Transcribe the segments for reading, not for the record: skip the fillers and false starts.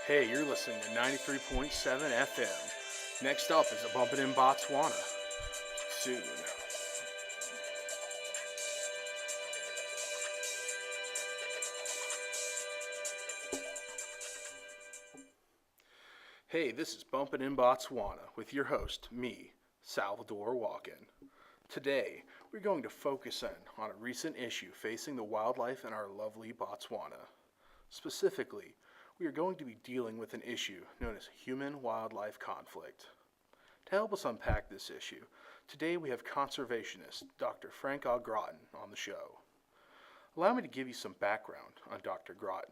Hey, you're listening to 93.7 FM. Next up is a bumpin' in Botswana. Soon. Hey, this is Bumpin' in Botswana with your host, me, Salvador Walken. Today, we're going to focus in on a recent issue facing the wildlife in our lovely Botswana. Specifically, we are going to be dealing with an issue known as human-wildlife conflict. To help us unpack this issue, today we have conservationist Dr. Frank Au Graten on the show. Allow me to give you some background on Dr. Graten.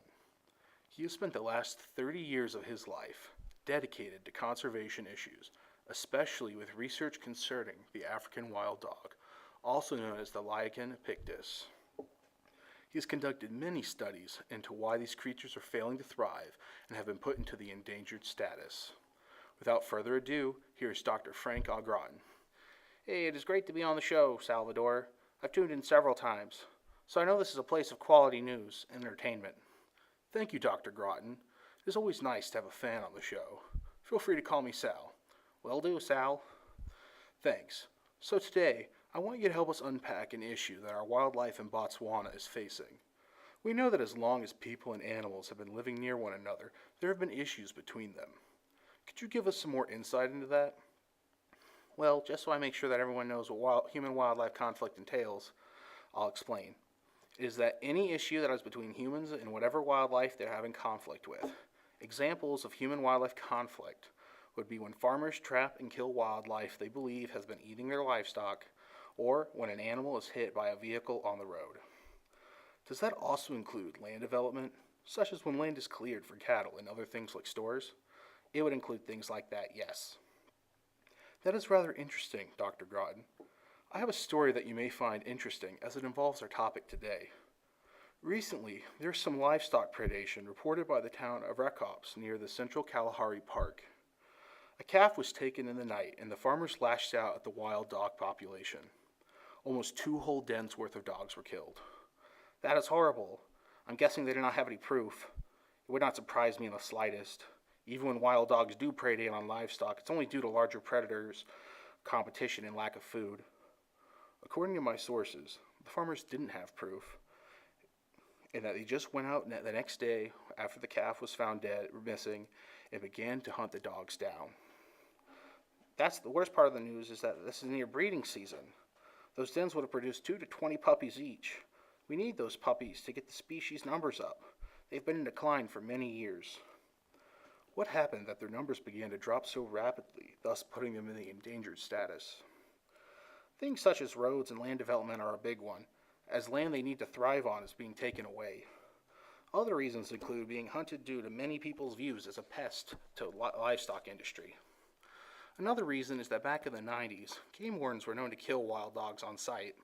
He has spent the last 30 years of his life dedicated to conservation issues, especially with research concerning the African wild dog, also known as the Lichen pictus. He has conducted many studies into why these creatures are failing to thrive and have been put into the endangered status. Without further ado, here's Dr. Frank Au Graten. Hey, it is great to be on the show, Salvador. I've tuned in several times, so I know this is a place of quality news and entertainment. Thank you, Dr. Graten. It is always nice to have a fan on the show. Feel free to call me Sal. Will do, Sal. Thanks. So today, I want you to help us unpack an issue that our wildlife in Botswana is facing. We know that as long as people and animals have been living near one another, there have been issues between them. Could you give us some more insight into that? Well, just so I make sure that everyone knows what human-wildlife conflict entails, I'll explain. It is that any issue that is between humans and whatever wildlife they're having conflict with. Examples of human-wildlife conflict would be when farmers trap and kill wildlife they believe has been eating their livestock, or when an animal is hit by a vehicle on the road. Does that also include land development, such as when land is cleared for cattle and other things like stores? It would include things like that, yes. That is rather interesting, Dr. Graten. I have a story that you may find interesting as it involves our topic today. Recently, there is some livestock predation reported by the town of Rekops near the Central Kalahari Park. A calf was taken in the night and the farmers lashed out at the wild dog population. Almost 2 whole dens worth of dogs were killed. That is horrible. I'm guessing they did not have any proof. It would not surprise me in the slightest. Even when wild dogs do predate on livestock, it's only due to larger predators, competition, and lack of food. According to my sources, the farmers didn't have proof, and that they just went out the next day after the calf was found dead or missing and began to hunt the dogs down. That's the worst part of the news, is that this is near breeding season. Those dens would have produced 2 to 20 puppies each. We need those puppies to get the species numbers up. They've been in decline for many years. What happened that their numbers began to drop so rapidly, thus putting them in the endangered status? Things such as roads and land development are a big one, as land they need to thrive on is being taken away. Other reasons include being hunted due to many people's views as a pest to livestock industry. Another reason is that back in the 90s, game wardens were known to kill wild dogs on sight,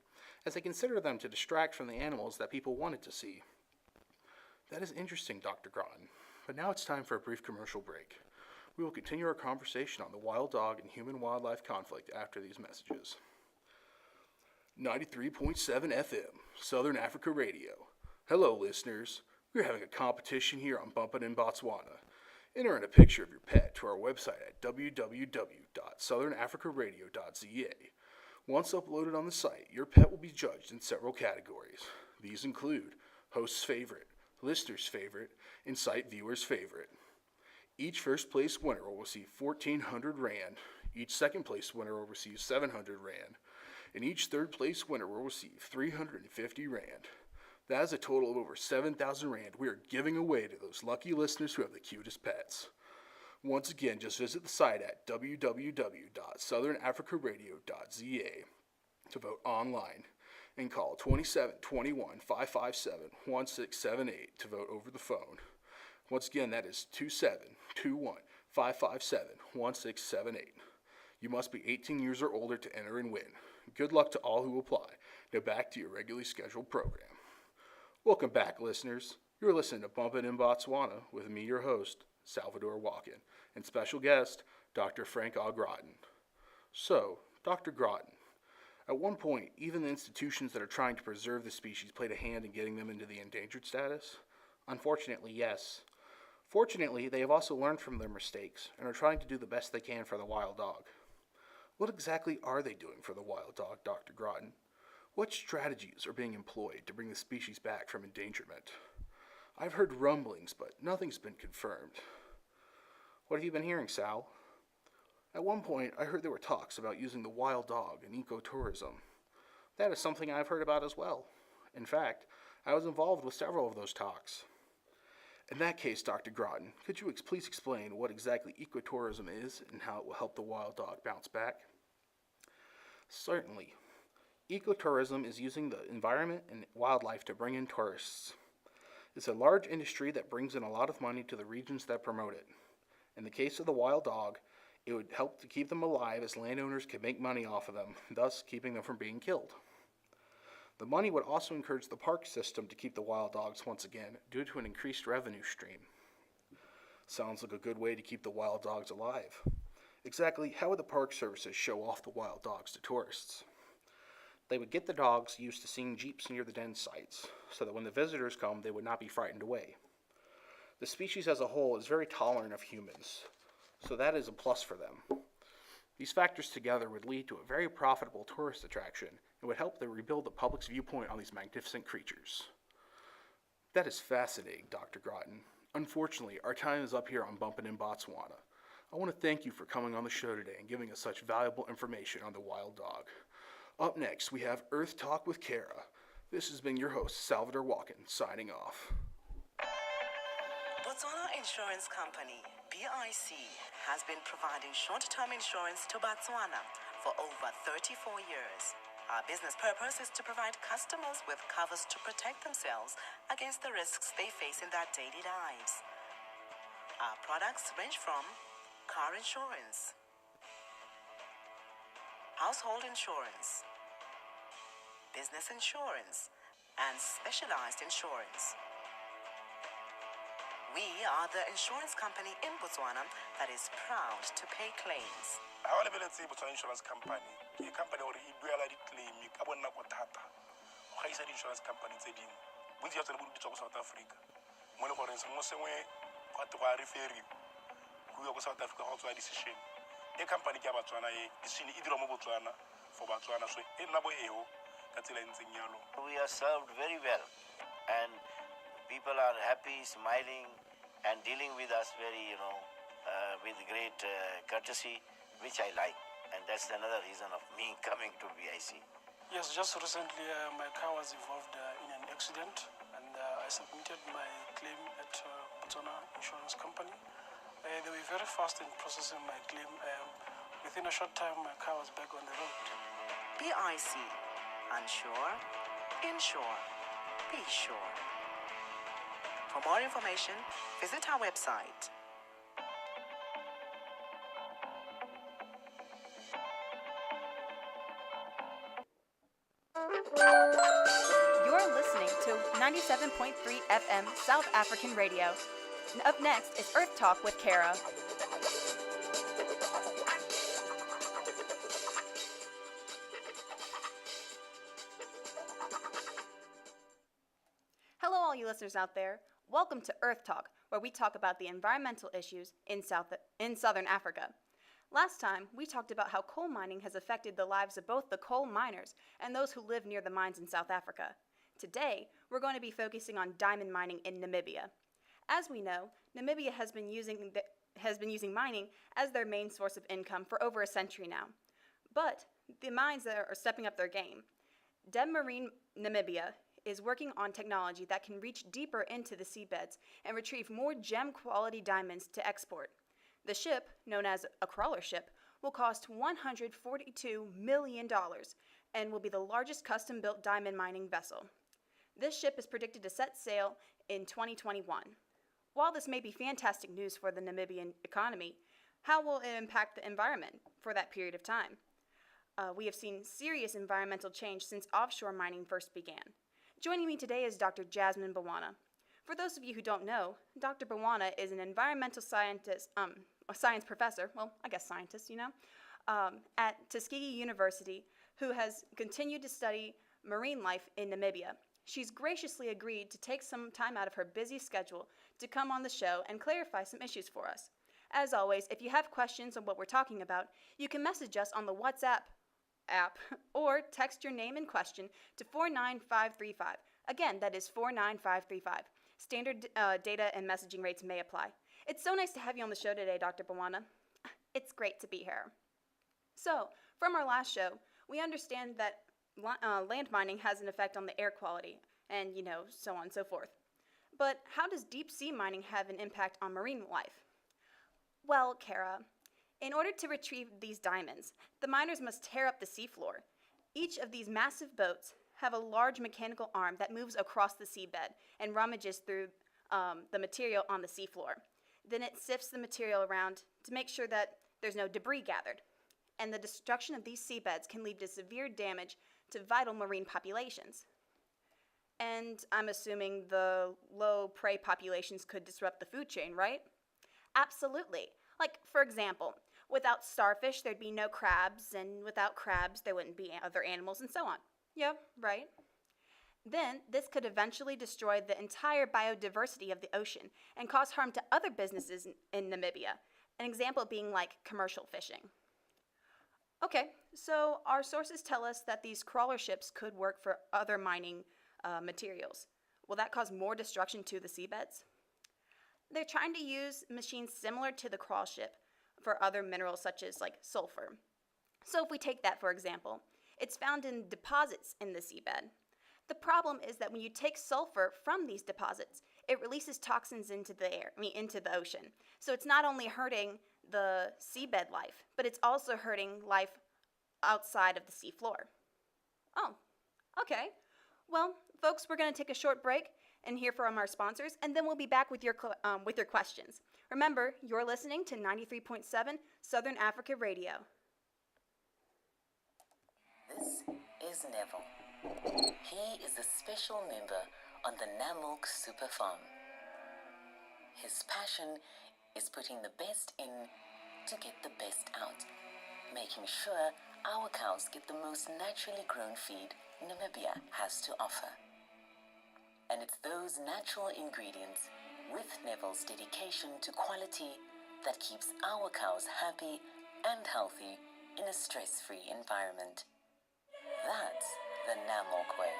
as they considered them to distract from the animals that people wanted to see. That is interesting, Dr. Graten, but now it's time for a brief commercial break. We will continue our conversation on the wild dog and human-wildlife conflict after these messages. 93.7 FM, Southern Africa Radio. Hello, listeners. We're having a competition here on Bumpin' in Botswana. Enter in a picture of your pet to our website at www.southernafricaradio.ca. Once uploaded on the site, your pet will be judged in several categories. These include host's favorite, listener's favorite, and site viewer's favorite. Each first place winner will receive 1,400 Rand, each second place winner will receive 700 Rand, and each third place winner will receive 350 Rand. That is a total of over 7,000 Rand we are giving away to those lucky listeners who have the cutest pets. Once again, just visit the site at www.southernafricaradio.ca to vote online and call 2721 557 1678 to vote over the phone. Once again, that is 2721 557 1678. You must be 18 years or older to enter and win. Good luck to all who apply. Now back to your regularly scheduled program. Welcome back, listeners. You're listening to Bumpin' in Botswana with me, your host, Salvador Walken, and special guest, Dr. Frank Au Graten. So, Dr. Graten, at one point, even the institutions that are trying to preserve the species played a hand in getting them into the endangered status? Unfortunately, yes. Fortunately, they have also learned from their mistakes and are trying to do the best they can for the wild dog. What exactly are they doing for the wild dog, Dr. Groton? What strategies are being employed to bring the species back from endangerment? I've heard rumblings, but nothing's been confirmed. What have you been hearing, Sal? At one point, I heard there were talks about using the wild dog in ecotourism. That is something I've heard about as well. In fact, I was involved with several of those talks. In that case, Dr. Groton, could you please explain what exactly ecotourism is and how it will help the wild dog bounce back? Certainly. Ecotourism is using the environment and wildlife to bring in tourists. It's a large industry that brings in a lot of money to the regions that promote it. In the case of the wild dog, it would help to keep them alive as landowners can make money off of them, thus keeping them from being killed. The money would also encourage the park system to keep the wild dogs once again due to an increased revenue stream. Sounds like a good way to keep the wild dogs alive. Exactly how would the park services show off the wild dogs to tourists? They would get the dogs used to seeing jeeps near the den sites, so that when the visitors come, they would not be frightened away. The species as a whole is very tolerant of humans, so that is a plus for them. These factors together would lead to a very profitable tourist attraction and would help to rebuild the public's viewpoint on these magnificent creatures. That is fascinating, Dr. Groton. Unfortunately, our time is up here on Bumpin' in Botswana. I want to thank you for coming on the show today and giving us such valuable information on the wild dog. Up next, we have Earth Talk with Kara. This has been your host, Salvador Walken, signing off. Botswana Insurance Company, BIC, has been providing short-term insurance to Botswana for over 34 years. Our business purpose is to provide customers with covers to protect themselves against the risks they face in their daily lives. Our products range from car insurance, household insurance, business insurance, and specialized insurance. We are the insurance company in Botswana that is proud to pay claims. Ha o lebeletse Botswana Insurance Company ke company gore e duela di-claim ka bonako thata go gaisa di-insurance company tse dingwe bontsi jwa tsone bo ditswa ko South Africa mo le goreng sengwe sengwe ga te go a referiwa go ya ko South Africa go tswa decision e company ke ya Batswana e decision e dira mo Botswana for Batswana so e nna bo eo ka tsela ntseng yalo. We are served very well and people are happy, smiling and dealing with us very, with great courtesy, which I like. And that's another reason of me coming to BIC. Yes, just recently my car was involved in an accident and I submitted my claim at Botswana Insurance Company. They were very fast in processing my claim. Within a short time, my car was back on the road. BIC. Unsure? Insure. Be sure. For more information, visit our website. You're listening to 97.3 FM South African Radio. And up next is Earth Talk with Kara. Hello, all you listeners out there. Welcome to Earth Talk, where we talk about the environmental issues in Southern Africa. Last time, we talked about how coal mining has affected the lives of both the coal miners and those who live near the mines in South Africa. Today, we're going to be focusing on diamond mining in Namibia. As we know, Namibia has been using mining as their main source of income for over a century now. But the mines are stepping up their game. Marine Namibia is working on technology that can reach deeper into the seabeds and retrieve more gem-quality diamonds to export. The ship, known as a crawler ship, will cost $142 million and will be the largest custom-built diamond mining vessel. This ship is predicted to set sail in 2021. While this may be fantastic news for the Namibian economy, how will it impact the environment for that period of time? We have seen serious environmental change since offshore mining first began. Joining me today is Dr. Jasmine Bawana. For those of you who don't know, Dr. Bawana is an environmental scientist, a science professor, at Tuskegee University, who has continued to study marine life in Namibia. She's graciously agreed to take some time out of her busy schedule to come on the show and clarify some issues for us. As always, if you have questions on what we're talking about, you can message us on the WhatsApp app or text your name and question to 49535. Again, that is 49535. Standard data and messaging rates may apply. It's so nice to have you on the show today, Dr. Bawana. It's great to be here. So, from our last show, we understand that land mining has an effect on the air quality, and so on and so forth. But how does deep sea mining have an impact on marine life? Well, Kara, in order to retrieve these diamonds, the miners must tear up the seafloor. Each of these massive boats have a large mechanical arm that moves across the seabed and rummages through the material on the seafloor. Then it sifts the material around to make sure that there's no debris gathered. And the destruction of these seabeds can lead to severe damage to vital marine populations. And I'm assuming the low prey populations could disrupt the food chain, right? Absolutely. Like, for example, without starfish, there'd be no crabs, and without crabs, there wouldn't be other animals, and so on. Yeah, right. Then, this could eventually destroy the entire biodiversity of the ocean and cause harm to other businesses in Namibia, an example being like commercial fishing. Okay, so our sources tell us that these crawler ships could work for other mining materials. Will that cause more destruction to the seabeds? They're trying to use machines similar to the crawl ship for other minerals such as like sulfur. So if we take that for example, it's found in deposits in the seabed. The problem is that when you take sulfur from these deposits, it releases toxins into the air, into the ocean. So it's not only hurting the seabed life, but it's also hurting life outside of the seafloor. Oh, okay. Well, folks, we're going to take a short break and hear from our sponsors, and then we'll be back with your questions. Remember, you're listening to 93.7 Southern Africa Radio. This is Neville. He is a special member on the Namilk Super Farm. His passion is putting the best in to get the best out, making sure our cows get the most naturally grown feed Namibia has to offer. And it's those natural ingredients with Neville's dedication to quality that keeps our cows happy and healthy in a stress-free environment. That's the Namilk way.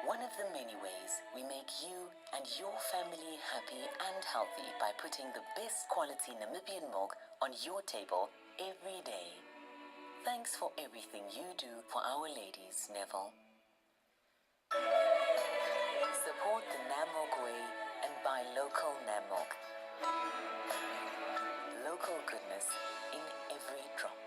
One of the many ways we make you and your family happy and healthy by putting the best quality Namibian milk on your table every day. Thanks for everything you do for our ladies, Neville. Support the Namilk way and buy local Namilk. Local goodness in every drop.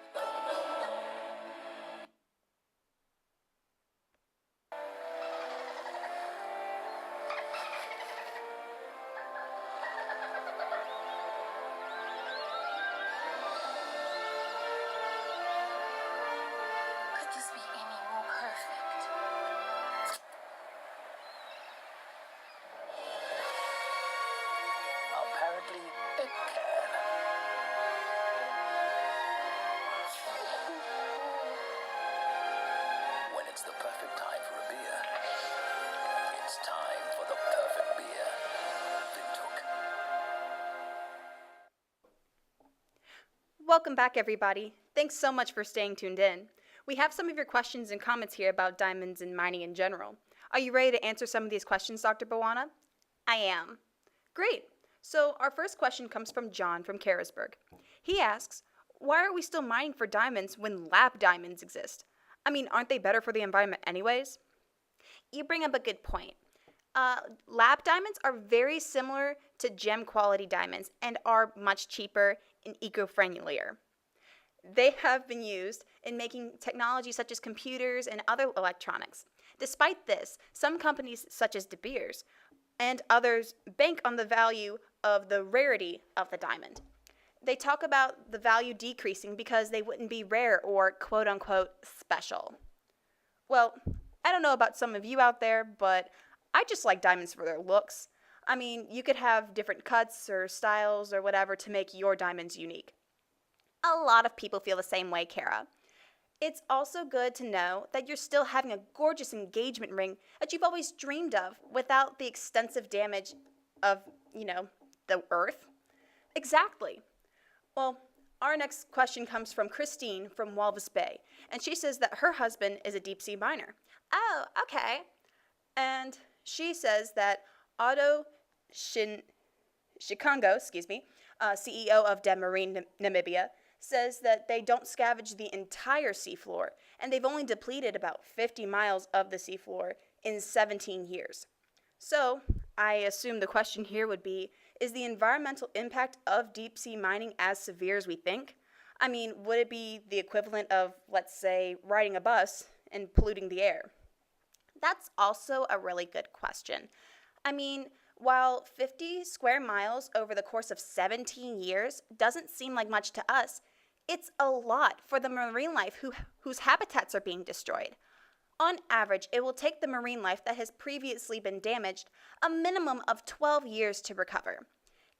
Could this be any more perfect? Apparently, it can. When it's the perfect time for a beer, it's time for the perfect beer. Windhoek. Welcome back, everybody. Thanks so much for staying tuned in. We have some of your questions and comments here about diamonds and mining in general. Are you ready to answer some of these questions, Dr. Bawana? I am. Great. So our first question comes from John from Carisburg. He asks, why are we still mining for diamonds when lab diamonds exist? I mean, aren't they better for the environment anyways? You bring up a good point. Lab diamonds are very similar to gem quality diamonds and are much cheaper and eco-friendlier. They have been used in making technology such as computers and other electronics. Despite this, some companies such as De Beers and others bank on the value of the rarity of the diamond. They talk about the value decreasing because they wouldn't be rare or quote-unquote special. Well, I don't know about some of you out there, but I just like diamonds for their looks. I mean, you could have different cuts or styles or whatever to make your diamonds unique. A lot of people feel the same way, Kara. It's also good to know that you're still having a gorgeous engagement ring that you've always dreamed of without the extensive damage of, the earth. Exactly. Well, our next question comes from Christine from Walvis Bay, and she says that her husband is a deep sea miner. Oh, okay. And she says that Otto Shikongo, CEO of Demarine, Namibia, says that they don't scavenge the entire seafloor, and they've only depleted about 50 miles of the seafloor in 17 years. So, I assume the question here would be, is the environmental impact of deep sea mining as severe as we think? I mean, would it be the equivalent of, let's say, riding a bus and polluting the air? That's also a really good question. I mean, while 50 square miles over the course of 17 years doesn't seem like much to us, it's a lot for the marine life whose habitats are being destroyed. On average, it will take the marine life that has previously been damaged a minimum of 12 years to recover.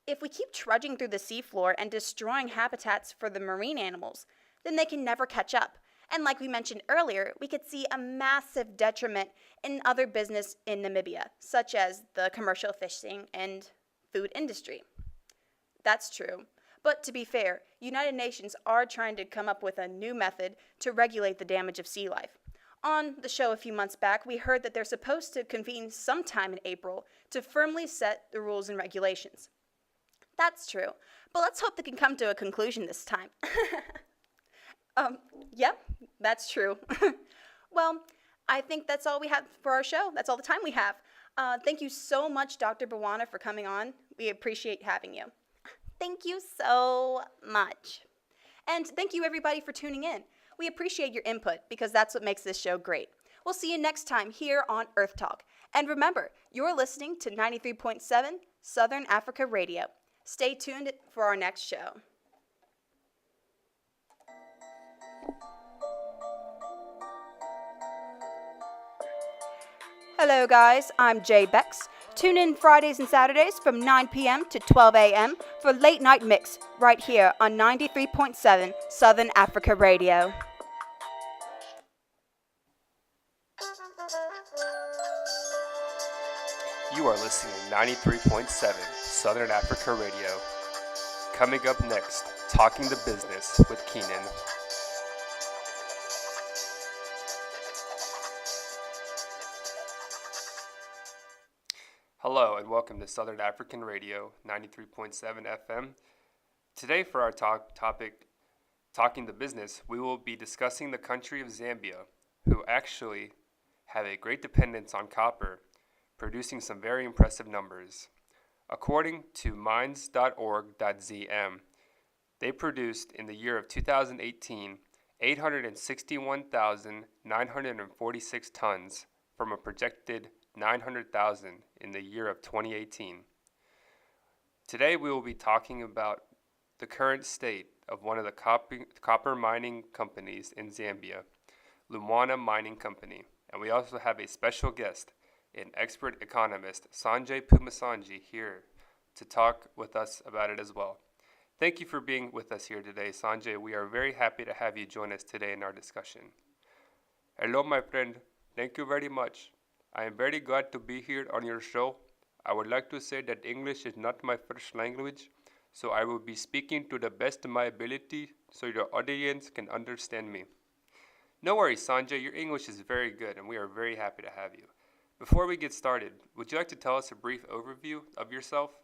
If we keep trudging through the seafloor and destroying habitats for the marine animals, then they can never catch up. And like we mentioned earlier, we could see a massive detriment in other business in Namibia, such as the commercial fishing and food industry. That's true. But to be fair, United Nations are trying to come up with a new method to regulate the damage of sea life. On the show a few months back, we heard that they're supposed to convene sometime in April to firmly set the rules and regulations. That's true, but let's hope they can come to a conclusion this time. Yeah, that's true. Well, I think that's all we have for our show. That's all the time we have. Thank you so much, Dr. Bwana, for coming on. We appreciate having you. Thank you so much. And thank you, everybody, for tuning in. We appreciate your input because that's what makes this show great. We'll see you next time here on Earth Talk. And remember, you're listening to 93.7 Southern Africa Radio. Stay tuned for our next show. Hello guys, I'm Jay Bex. Tune in Fridays and Saturdays from 9 p.m. to 12 a.m. for Late Night Mix right here on 93.7 Southern Africa Radio. You are listening to 93.7 Southern Africa Radio. Coming up next, Talking the Business with Keenan. Hello and welcome to Southern African Radio, 93.7 FM. Today for our topic, Talking the Business, we will be discussing the country of Zambia, who actually have a great dependence on copper, producing some very impressive numbers. According to mines.org.zm, they produced in the year of 2018 861,946 tons from a projected 900,000 in the year of 2018. Today we will be talking about the current state of one of the copper mining companies in Zambia, Lumwana Mining Company, and we also have a special guest, an expert economist, Sanjay Pumasanji, here to talk with us about it as well. Thank you for being with us here today, Sanjay. We are very happy to have you join us today in our discussion. Hello, my friend. Thank you very much. I am very glad to be here on your show. I would like to say that English is not my first language, so I will be speaking to the best of my ability so your audience can understand me. No worries, Sanjay. Your English is very good, and we are very happy to have you. Before we get started, would you like to tell us a brief overview of yourself?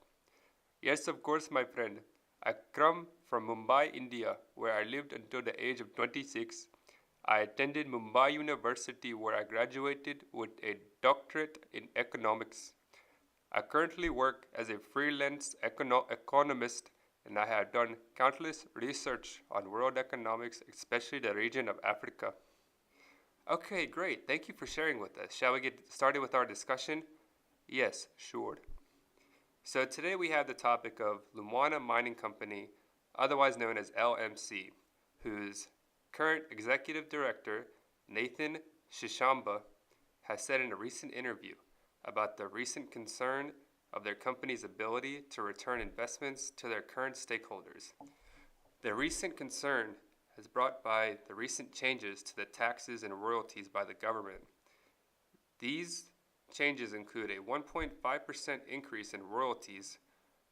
Yes, of course, my friend. I come from Mumbai, India, where I lived until the age of 26. I attended Mumbai University, where I graduated with a doctorate in economics. I currently work as a freelance economist, and I have done countless research on world economics, especially the region of Africa. Okay, great. Thank you for sharing with us. Shall we get started with our discussion? Yes, sure. So today we have the topic of Lumwana Mining Company, otherwise known as LMC, whose current executive director, Nathan Shishamba, has said in a recent interview about the recent concern of their company's ability to return investments to their current stakeholders. The recent concern has brought by the recent changes to the taxes and royalties by the government. These changes include a 1.5% increase in royalties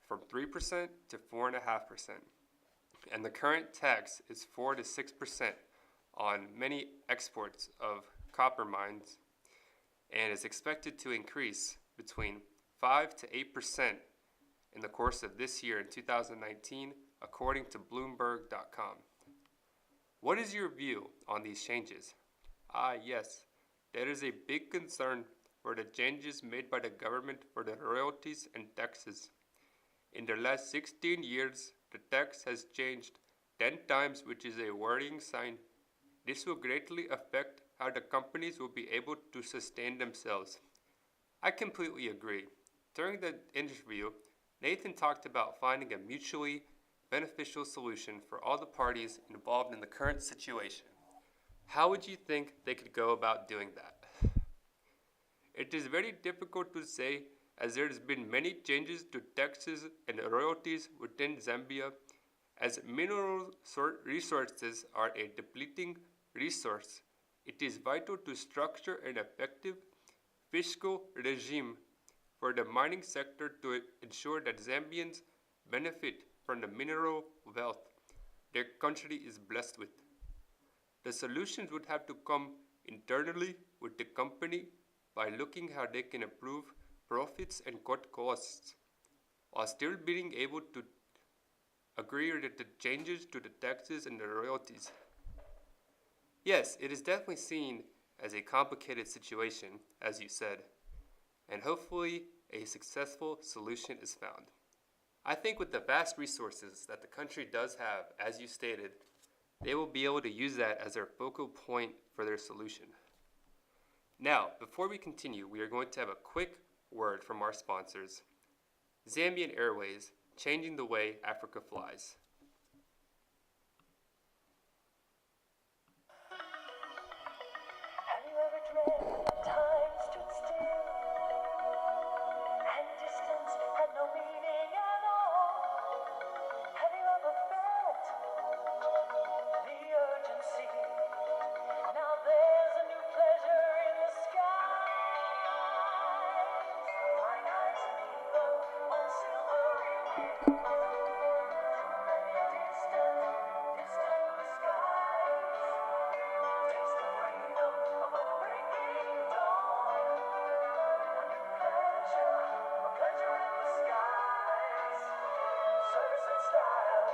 from 3% to 4.5%, and the current tax is 4 to 6% on many exports of copper mines, and is expected to increase between 5 to 8% in the course of this year in 2019, according to Bloomberg.com. What is your view on these changes? Yes, there is a big concern for the changes made by the government for the royalties and taxes. In the last 16 years, the tax has changed 10 times, which is a worrying sign. This will greatly affect how the companies will be able to sustain themselves. I completely agree. During the interview, Nathan talked about finding a mutually beneficial solution for all the parties involved in the current situation. How would you think they could go about doing that? It is very difficult to say, as there has been many changes to taxes and royalties within Zambia, as mineral resources are a depleting resource. It is vital to structure an effective fiscal regime for the mining sector to ensure that Zambians benefit from the mineral wealth their country is blessed with. The solutions would have to come internally with the company by looking how they can improve profits and cut costs, while still being able to agree with the changes to the taxes and the royalties. Yes, it is definitely seen as a complicated situation, as you said, and hopefully a successful solution is found. I think with the vast resources that the country does have, as you stated, they will be able to use that as their focal point for their solution. Now, before we continue, we are going to have a quick word from our sponsors, Zambian Airways, changing the way Africa flies. Have you ever dreamt that time stood still and distance had no meaning at all? Have you ever felt the urgency? Now there's a new pleasure in the sky. Flying high as an eagle on silvery wings. Distant blue skies. Taste the freedom of a breaking dawn. A new pleasure, a pleasure in the skies. Service and style,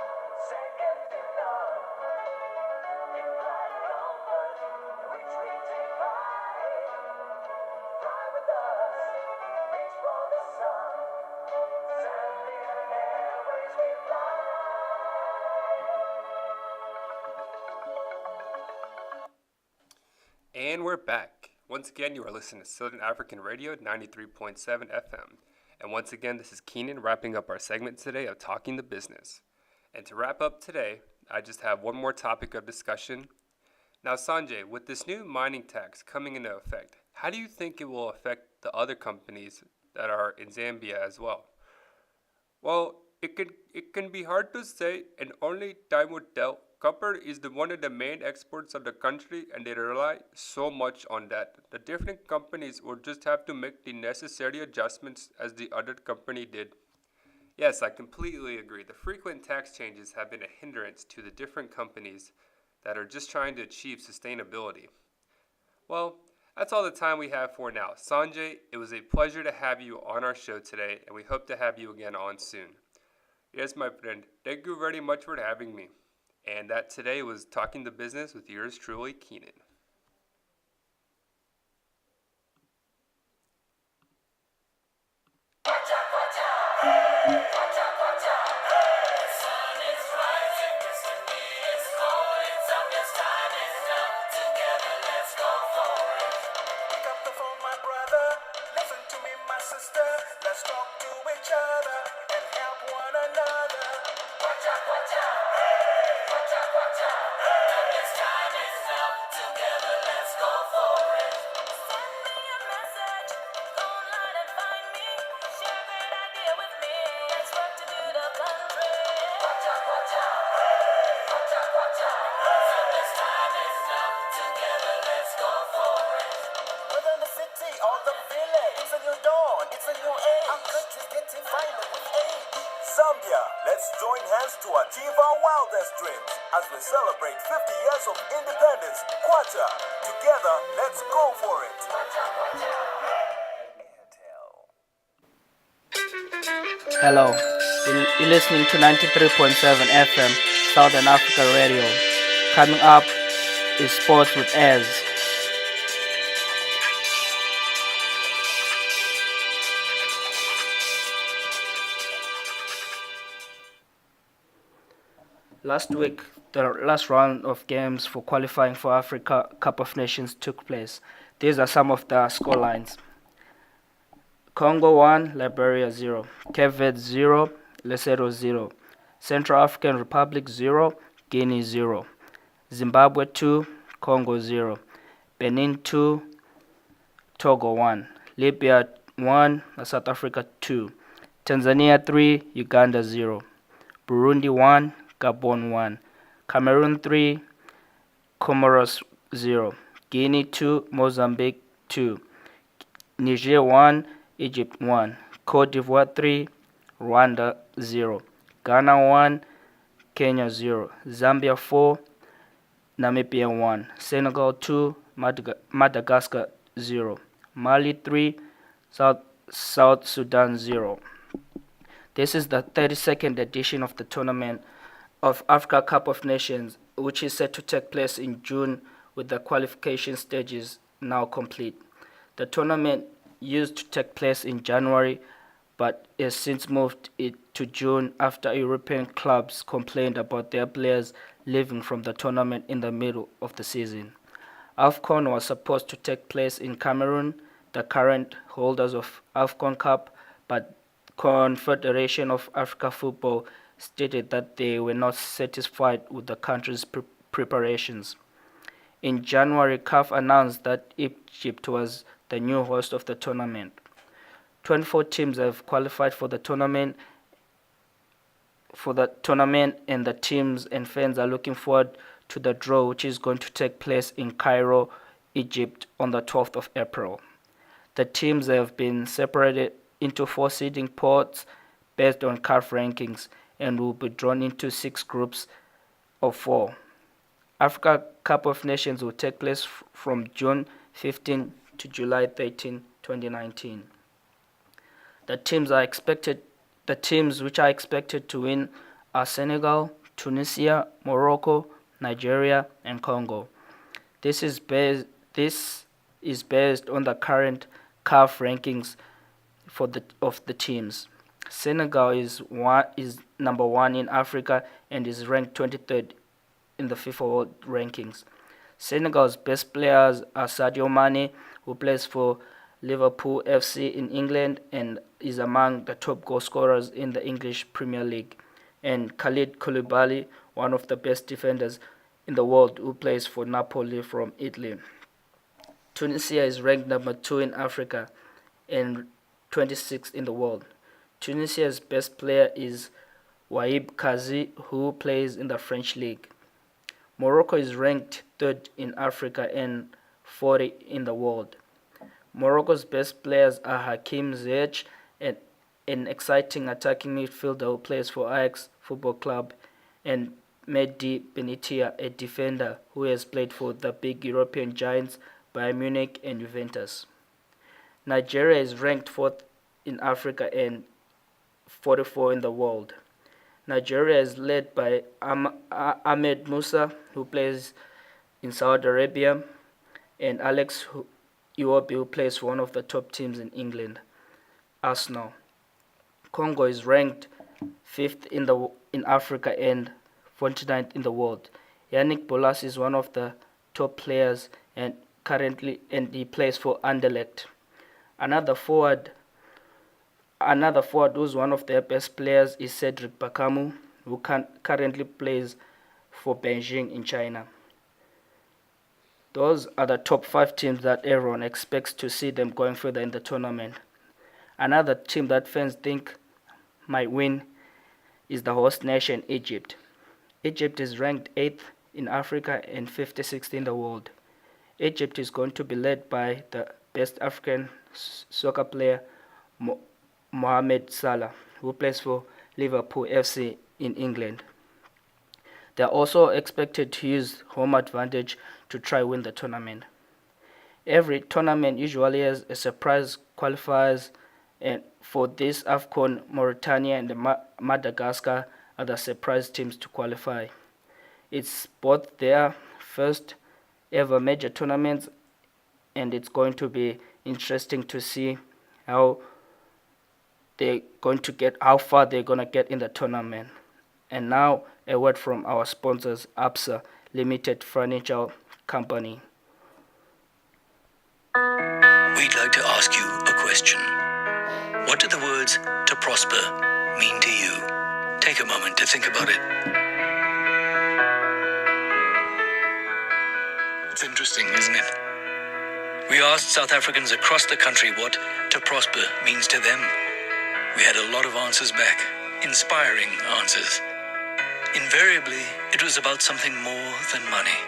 second to none. In-flight comfort, in which we take pride. Fly with us, reach for the sun. Zambian Airways we fly. And we're back. Once again, you are listening to Southern African Radio 93.7 FM. And once again, this is Keenan wrapping up our segment today of Talking the Business. And to wrap up today, I just have one more topic of discussion. Now, Sanjay, with this new mining tax coming into effect, how do you think it will affect the other companies that are in Zambia as well? Well, it can be hard to say, and only time will tell. Copper is one of the main exports of the country, and they rely so much on that. The different companies will just have to make the necessary adjustments as the other company did. Yes, I completely agree. The frequent tax changes have been a hindrance to the different companies that are just trying to achieve sustainability. Well, that's all the time we have for now. Sanjay, it was a pleasure to have you on our show today, and we hope to have you again on soon. Yes, my friend, thank you very much for having me. And that today was Talking the Business with yours truly, Keenan. Pick up the phone, my brother. Listen to me, my sister. Let's talk to each other and help one another. Watcha, watcha. Watcha, watcha. This time is now. Together, let's go for it. Send me a message. Go online and find me. Share a great idea with me. Let's work to build a country. Watcha, watcha. Watcha, watcha. with age. Zambia, let's join hands to achieve our wildest dreams as we celebrate 50 years of independence. Kwacha, together, let's go for it. Hello, you're listening to 93.7 FM, Southern Africa Radio. Coming up is Sports with Ez. Last week, the last round of games for qualifying for Africa Cup of Nations took place. These are some of the scorelines. Congo 1, Liberia 0, Cape Verde 0, Lesotho 0, Central African Republic 0, Guinea 0, Zimbabwe 2, Congo 0, Benin 2, Togo 1, Libya 1, South Africa 2, Tanzania 3, Uganda 0, Burundi 1, Gabon 1, Cameroon 3, Comoros 0, Guinea 2, Mozambique 2, Niger 1, Egypt 1, Cote d'Ivoire 3, Rwanda 0, Ghana 1, Kenya 0, Zambia 4, Namibia 1, Senegal 2, Madagascar 0, Mali 3, South Sudan 0. This is the 32nd edition of the tournament of Africa Cup of Nations, which is set to take place in June with the qualification stages now complete. The tournament used to take place in January, but has since moved it to June after European clubs complained about their players leaving from the tournament in the middle of the season. AFCON was supposed to take place in Cameroon, the current holders of AFCON Cup, but Confederation of Africa Football stated that they were not satisfied with the country's preparations. In January, CAF announced that Egypt was the new host of the tournament. 24 teams have qualified for the tournament, and the teams and fans are looking forward to the draw, which is going to take place in Cairo, Egypt on the 12th of April. The teams have been separated into 4 seeding pots based on CAF rankings and will be drawn into 6 groups of 4. Africa Cup of Nations will take place from June 15 to July 13, 2019. The teams which are expected to win are Senegal, Tunisia, Morocco, Nigeria, and Congo. This is based on the current CAF rankings of the teams. Senegal is number 1 in Africa and is ranked 23rd in the FIFA World Rankings. Senegal's best players are Sadio Mane, who plays for Liverpool FC in England and is among the top goal scorers in the English Premier League, and Khalid Koulibaly, one of the best defenders in the world, who plays for Napoli from Italy. Tunisia is ranked number 2 in Africa and 26th in the world. Tunisia's best player is Waib Kazi, who plays in the French League. Morocco is ranked 3rd in Africa and 40 in the world. Morocco's best players are Hakim Ziyech, an exciting attacking midfielder who plays for Ajax Football Club, and Mehdi Benatia, a defender who has played for the big European giants Bayern Munich and Juventus. Nigeria is ranked 4th in Africa and 44 in the world. Nigeria is led by Ahmed Musa, who plays in Saudi Arabia, and Alex Iwobi, who plays for one of the top teams in England, Arsenal. Congo is ranked 5th in Africa and 49th in the world. Yannick Bolasie is one of the top players and he plays for Anderlecht. Another forward who's one of their best players is Cedric Bakamu, who currently plays for Beijing in China. Those are the top 5 teams that everyone expects to see them going further in the tournament. Another team that fans think might win is the host nation, Egypt. Egypt is ranked 8th in Africa and 56th in the world. Egypt is going to be led by the best African soccer player, Mohamed Salah, who plays for Liverpool FC in England. They are also expected to use home advantage to try win the tournament. Every tournament usually has a surprise qualifiers, and for this AFCON, Mauritania and Madagascar are the surprise teams to qualify. It's both their first ever major tournaments, and it's going to be interesting to see how far they're going to get in the tournament. And now a word from our sponsors, Absa Limited Financial Company. We'd like to ask you a question. What do the words "to prosper" mean to you? Take a moment to think about it. It's interesting, isn't it? We asked South Africans across the country what "to prosper" means to them. We had a lot of answers back, inspiring answers. Invariably, it was about something more than money,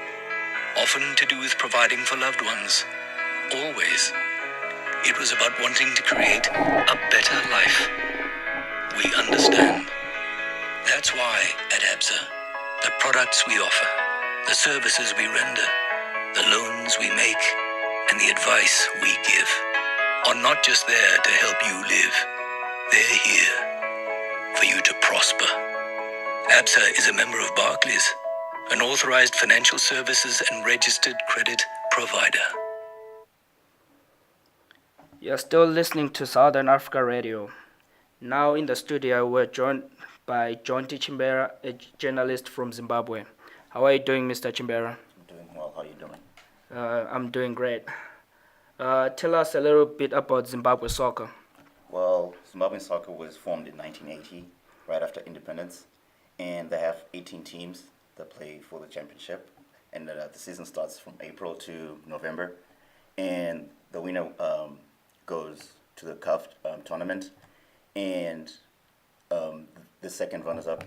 often to do with providing for loved ones. Always, it was about wanting to create a better life. We understand. That's why at ABSA, the products we offer, the services we render, the loans we make, and the advice we give are not just there to help you live. They're here for you to prosper. ABSA is a member of Barclays, an authorized financial services and registered credit provider. You're still listening to Southern Africa Radio. Now in the studio, we're joined by John T. Chimbera, a journalist from Zimbabwe. How are you doing, Mr. Chimbera? I'm doing well. How are you doing? I'm doing great. Tell us a little bit about Zimbabwe soccer. Well, Zimbabwean soccer was formed in 1980, right after independence, and they have 18 teams that play for the championship, and the season starts from April to November, and the winner goes to the CAF tournament, and the second runners-up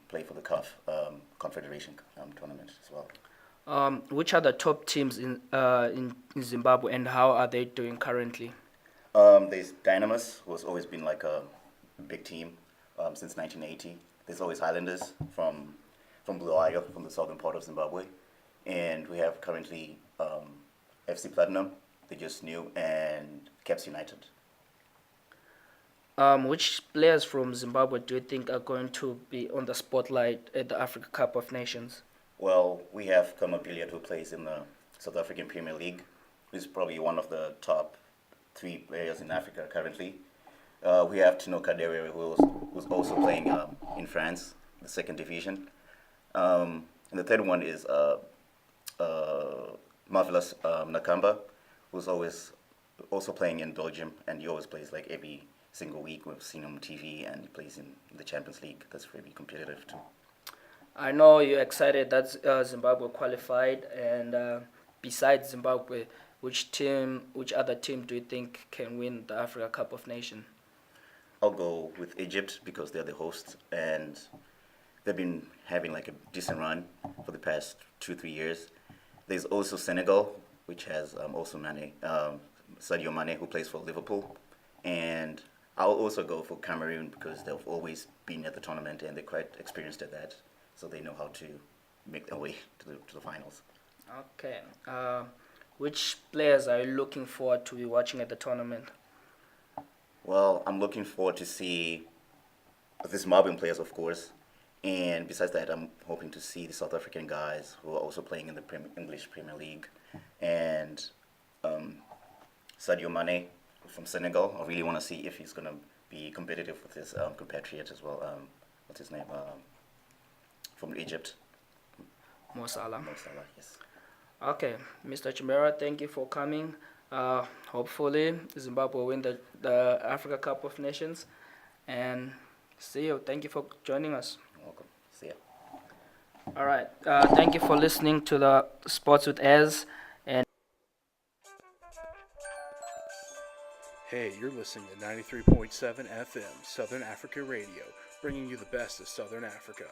play for the CAF Confederation tournament as well. Which are the top teams in Zimbabwe, and how are they doing currently? There's Dynamis, who's always been like a big team since 1980. There's always Highlanders from Bulawayo, from the southern part of Zimbabwe. And we have currently FC Platinum, they just new, and Caps United. Which players from Zimbabwe do you think are going to be on the spotlight at the Africa Cup of Nations? Well, we have Kama Billiard, who plays in the South African Premier League, who's probably one of the top 3 players in Africa currently. We have Tino Kadewere, who's also playing in France, the second division. And the third one is Marvelous Nakamba, who's always also playing in Belgium, and he always plays like every single week. We've seen him on TV, and he plays in the Champions League. That's really competitive too. I know you're excited that Zimbabwe qualified, and besides Zimbabwe, which other team do you think can win the Africa Cup of Nations? I'll go with Egypt because they're the host, and they've been having like a decent run for the past 2-3 years. There's also Senegal, which has also Sadio Mane, who plays for Liverpool, and I'll also go for Cameroon because they've always been at the tournament and they're quite experienced at that, so they know how to make their way to the finals. Okay. Which players are you looking forward to be watching at the tournament? Well, I'm looking forward to see the Zimbabwean players, of course, and besides that, I'm hoping to see the South African guys who are also playing in the English Premier League, and Sadio Mane from Senegal. I really want to see if he's going to be competitive with his compatriot as well. What's his name? From Egypt. Mo Salah. Mo Salah, yes. Okay, Mr. Chimbera, thank you for coming. Hopefully, Zimbabwe will win the Africa Cup of Nations. And see you. Thank you for joining us. You're welcome. See ya. All right. Thank you for listening to the Sports with Ez. And hey, you're listening to 93.7 FM, Southern Africa Radio, bringing you the best of Southern Africa.